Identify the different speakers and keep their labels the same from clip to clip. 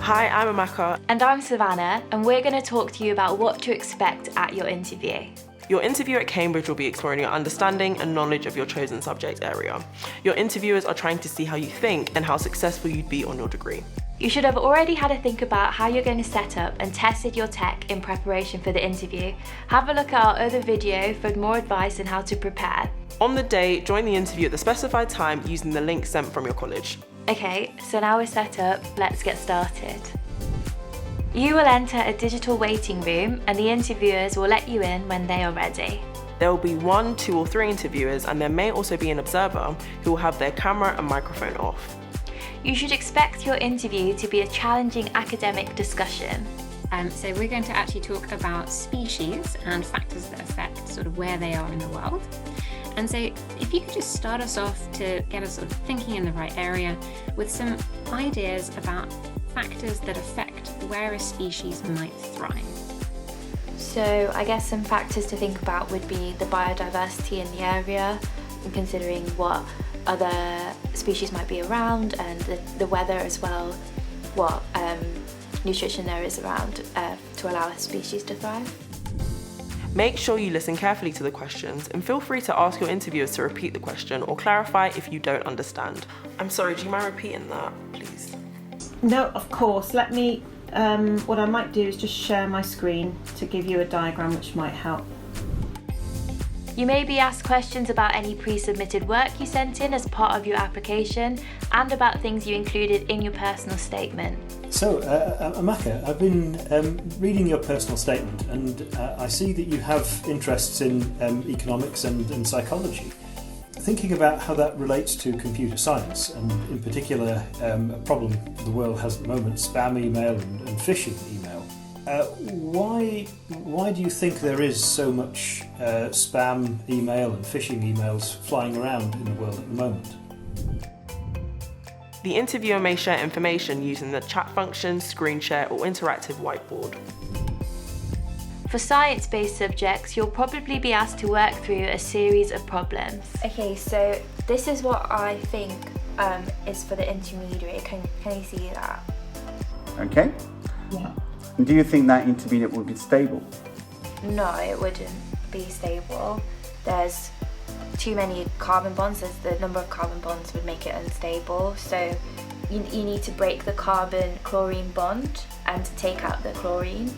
Speaker 1: Hi, I'm Amaka.
Speaker 2: And I'm Savanna, and we're going to talk to you about what to expect at your interview.
Speaker 1: Your interview at Cambridge will be exploring your understanding and knowledge of your chosen subject area. Your interviewers are trying to see how you think and how successful you'd be on your degree.
Speaker 2: You should have already had a think about how you're going to set up and tested your tech in preparation for the interview. Have a look at our other video for more advice on how to prepare.
Speaker 1: On the day, join the interview at the specified time using the link sent from your college.
Speaker 2: Okay, so now we're set up, let's get started. You will enter a digital waiting room and the interviewers will let you in when they are ready.
Speaker 1: There will be 1, 2 or 3 interviewers, and there may also be an observer who will have their camera and microphone off.
Speaker 2: You should expect your interview to be a challenging academic discussion.
Speaker 3: So we're going to actually talk about species and factors that affect sort of where they are in the world. And so if you could just start us off to get us sort of thinking in the right area with some ideas about factors that affect where a species might thrive.
Speaker 2: So I guess some factors to think about would be the biodiversity in the area, and considering what other species might be around, and the weather as well, what nutrition there is around to allow a species to thrive.
Speaker 1: Make sure you listen carefully to the questions and feel free to ask your interviewers to repeat the question or clarify if you don't understand. I'm sorry, do you mind repeating that, please?
Speaker 4: No, of course. Let me, what I might do is just share my screen to give you a diagram which might help.
Speaker 2: You may be asked questions about any pre-submitted work you sent in as part of your application and about things you included in your personal statement.
Speaker 5: So, Amaka, I've been reading your personal statement and I see that you have interests in economics and psychology. Thinking about how that relates to computer science, and in particular a problem the world has at the moment, spam email and phishing email. Why do you think there is so much spam email and phishing emails flying around in the world at the moment?
Speaker 1: The interviewer may share information using the chat function, screen share or interactive whiteboard.
Speaker 2: For science-based subjects, you'll probably be asked to work through a series of problems. Okay, so this is what I think is for the intermediate. Can you see that?
Speaker 6: Okay.
Speaker 4: Yeah.
Speaker 6: And do you think that intermediate will be stable?
Speaker 2: No, it wouldn't be stable. There's too many carbon bonds, as the number of carbon bonds would make it unstable. So you need to break the carbon-chlorine bond and to take out the chlorine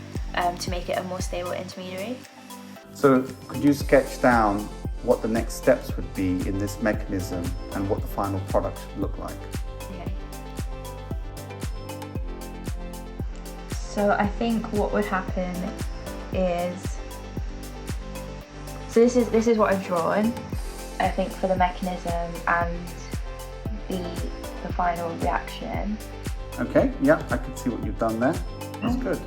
Speaker 2: to make it a more stable intermediary.
Speaker 6: So could you sketch down what the next steps would be in this mechanism and what the final product should look like?
Speaker 2: Okay. So I think what would happen is, so this is what I've drawn, I think, for the mechanism and the final reaction.
Speaker 6: Okay, yeah, I can see what you've done there. That's good.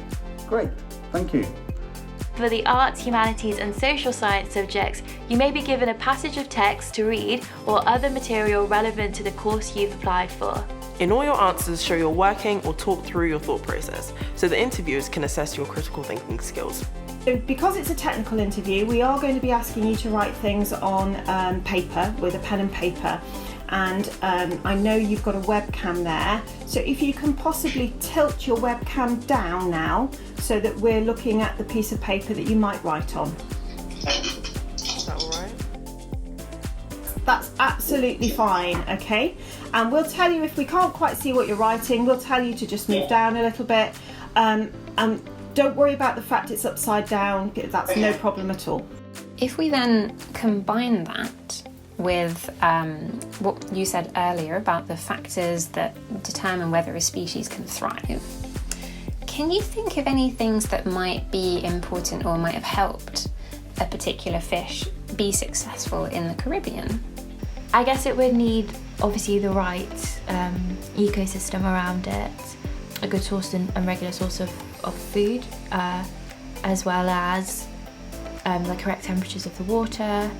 Speaker 6: Great, thank you.
Speaker 2: For the arts, humanities and social science subjects, you may be given a passage of text to read or other material relevant to the course you've applied for.
Speaker 1: In all your answers, show your working or talk through your thought process so the interviewers can assess your critical thinking skills.
Speaker 4: So because it's a technical interview, we are going to be asking you to write things on paper, with a pen and paper. And I know you've got a webcam there, so if you can possibly tilt your webcam down now so that we're looking at the piece of paper that you might write on.
Speaker 1: Is that all right?
Speaker 4: That's absolutely fine, okay? And we'll tell you if we can't quite see what you're writing, we'll tell you to just move down a little bit. And don't worry about the fact it's upside down, that's no problem at all.
Speaker 3: If we then combine that with what you said earlier about the factors that determine whether a species can thrive, can you think of any things that might be important or might have helped a particular fish be successful in the Caribbean?
Speaker 2: I guess it would need obviously the right ecosystem around it, a good source and regular source of food, as well as the correct temperatures of the water,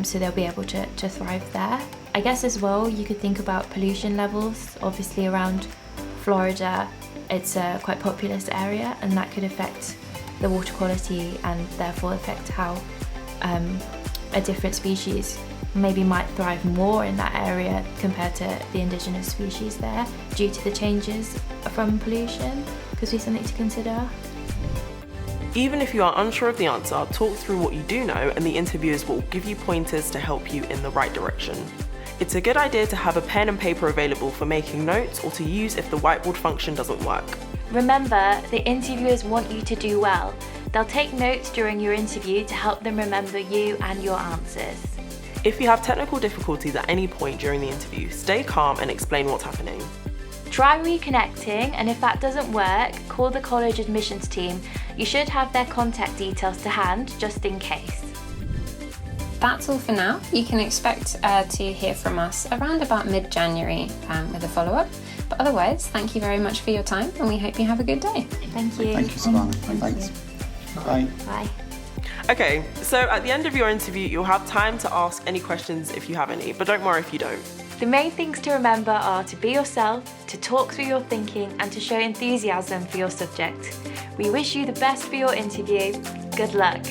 Speaker 2: so they'll be able to thrive there. I guess as well you could think about pollution levels. Obviously around Florida it's a quite populous area, and that could affect the water quality and therefore affect how a different species maybe might thrive more in that area compared to the indigenous species there due to the changes from pollution. Could be something to consider.
Speaker 1: Even if you are unsure of the answer, talk through what you do know and the interviewers will give you pointers to help you in the right direction. It's a good idea to have a pen and paper available for making notes or to use if the whiteboard function doesn't work.
Speaker 2: Remember, the interviewers want you to do well. They'll take notes during your interview to help them remember you and your answers.
Speaker 1: If you have technical difficulties at any point during the interview, stay calm and explain what's happening.
Speaker 2: Try reconnecting, and if that doesn't work, call the college admissions team. You should have their contact details to hand just in case.
Speaker 3: That's all for now. You can expect to hear from us around about mid-January with a follow-up. But otherwise, thank you very much for your time, and we hope you have a good day.
Speaker 2: Thank you.
Speaker 6: Thank you, Savanna. Thanks. Bye.
Speaker 2: Bye.
Speaker 1: Okay, so at the end of your interview, you'll have time to ask any questions if you have any, but don't worry if you don't.
Speaker 2: The main things to remember are to be yourself, to talk through your thinking, and to show enthusiasm for your subject. We wish you the best for your interview. Good luck.